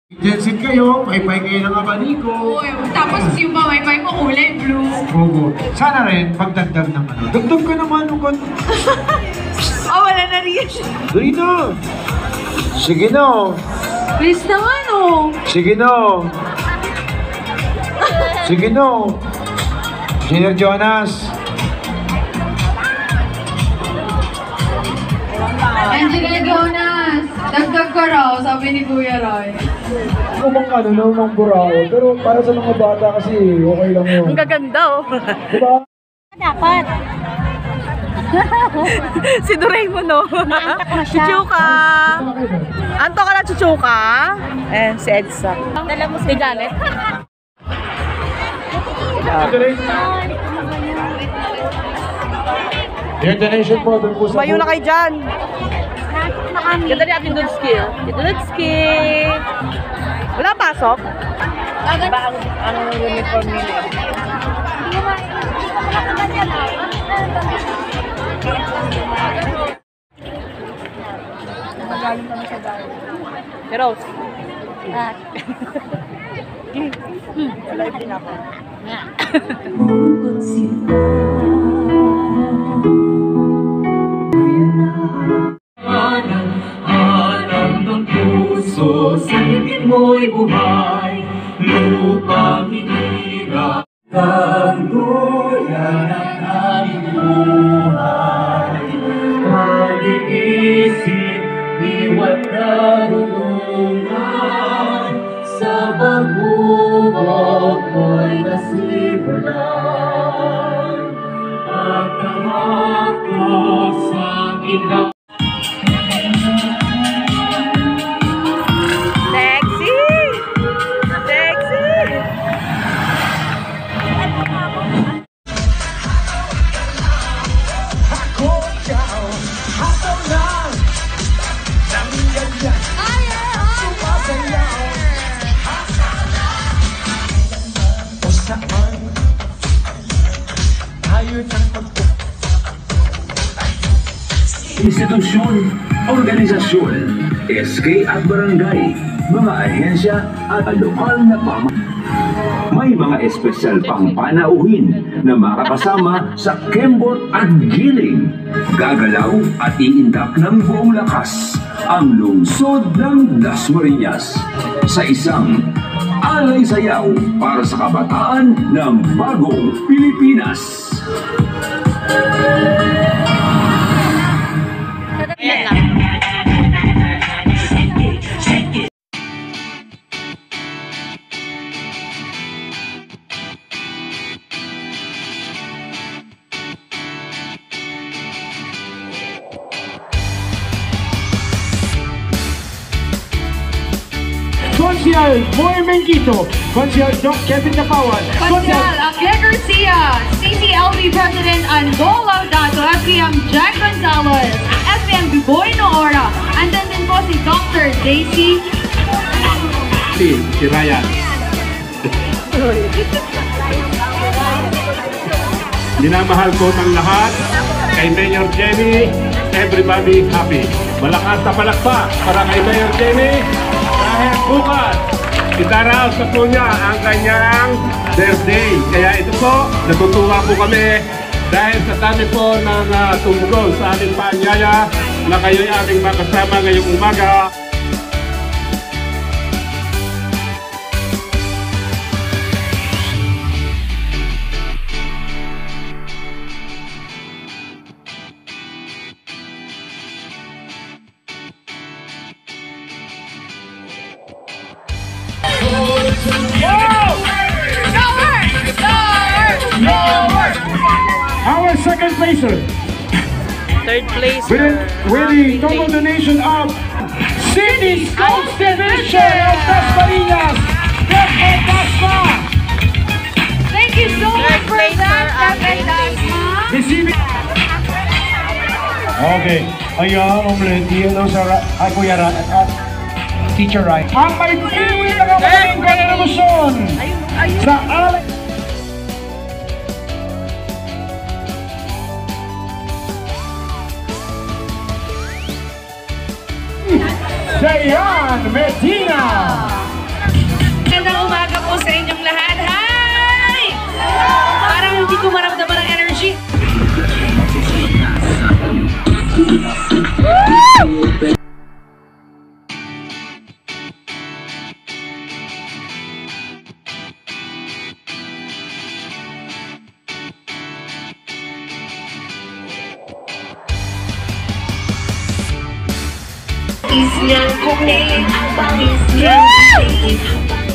Genset kayo, pay-pay kayo ng abaniko. Tapos yung pamay-pay mo kulay blue. Oo. Sana rin, pagdagdag ng ano. Dagdag ka naman nung Oh, wala na rin. Dali na. Sige na. Please naman, oh. Sige na. Sige na. Junior Jonas. Angela Jonas, dagdag ka raw, sabi ni Kuya Roy. Ako bang ano namang burao, pero para sa mga bata kasi okay lang yun. Ang gaganda, oh. Diba? Dapat. Si Doraemon, no? Chuchuka. Anto ka na, Chuchuka? Eh, si Edsa. Dala mo si Janet. Yung donation po doon po sa... Mayo na kayo dyan. Na kami. Ganda ni Ate Dudski, oh. Ate Dudski. Wala pasok? Ba ang uniform nila? Magaling kami sa bahay. Pero, live din ako. Alam ng puso, sangin mo'y buhay, lupang hinirap. Tangguyan ang aming buhay, pag-iisip, iwan karunungan, sa pagbubuog mo'y nasimulan. At ang ako sa ilaw. Institusyon, organisasyon, SK at barangay, mga ahensya at lokal na may mga espesyal pang panauhin na makakasama sa Kembot at Giling. Gagalaw at iindak ng buong lakas ang lungsod ng Dasmariñas sa isang alay sayaw para sa kabataan ng bagong Pilipinas. Konsyal Boy Menquito, Konsyal Doc Kevin Napawan, Konsyal Akle Garcia, CCLB President Andol Laudato, FPM Jack Gonzalez, FPM Biboy Noora, andun din po si Dr. Daisy. Si Ryan. Minamahal ko ng lahat, kay Mayor Jenny, everybody happy. Malakas na palakpak para kay Mayor Jenny. Dahil bukas, itaraos na po niya ang kanyang birthday. Kaya ito po, natutuwa po kami dahil sa dami po ng tumugon sa ating paanyaya na kayo'y aming makasama ngayong umaga. Our second placer. Third place. With the total donation of City Scouts Division of Dasmariñas. Thank you so much for that, Receiving. Okay. Ayaw, umuliti. Hello, sir. Ay, Kuya Rat. At Teacher Ryan. Ang may piwi na kapatid ko na Luzon. Sa alay. Dayan Medina. Bangis niyang kulit, bangis niyang kulit.